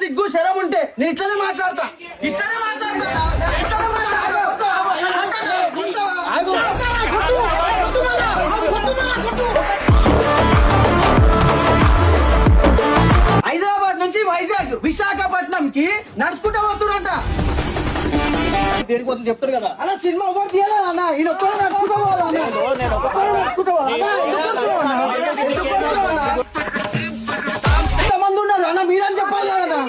సిగ్గు శరం ఉంటే నేను ఇట్లనే మాట్లాడతా. హైదరాబాద్ నుంచి వైజాగ్ విశాఖపట్నం కి నడుచుకుంటా పోతురంట. దేనికోసం చెప్తారు కదా అలా సినిమా ఎవరు తీయలేదు అన్న. ఈయన ఒక్కడే నడుచుకుంటా పోవాలన్నా. ఎంతమంది ఉన్నారు అన్న, మీరని చెప్పాలి కదా.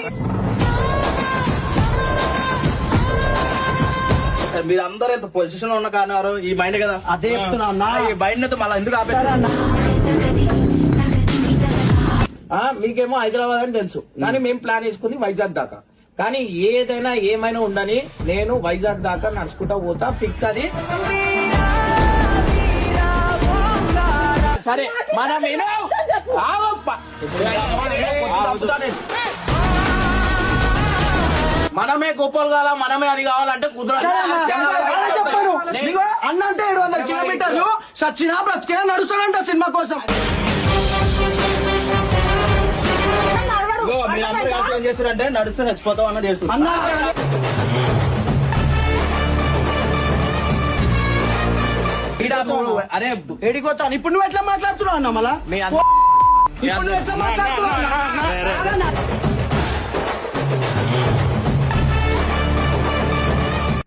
మీరు అందరూ ఎంత పొజిషన్ లో ఉన్న కారణం ఈ మైండ్ కదా. అదే చెప్తున్నా అన్న. ఈ మైండ్ మళ్ళీ ఎందుకు ఆపేస్తారు? మీకేమో హైదరాబాద్ అని తెలుసు, కానీ మేము ప్లాన్ వేసుకుని వైజాగ్ దాకా. కానీ ఏదైనా ఏమైనా ఉండని నేను వైజాగ్ దాకా నడుచుకుంటా పోతా, ఫిక్స్ అది. సరే మనం మనమే గొప్పలు కావాలా, మనమే అది కావాలంటే కుదరదు. చెప్పాను అన్న అంటే 700 కిలోమీటర్లు సచ్చినా బ్రతికినా నడుస్తాడంట సినిమా కోసం. మీరందరూ కలిసి ఏం చేస్తారంటే నడుస్తే చచ్చిపోతాం అన్న చేస్తారు అన్న. అరే ఏడిపోతాను. ఇప్పుడు నువ్వు ఎట్లా మాట్లాడుతున్నావు అన్న? మళ్ళా ఇప్పుడు నువ్వు ఎట్లా మాట్లాడుతున్నావు అన్న?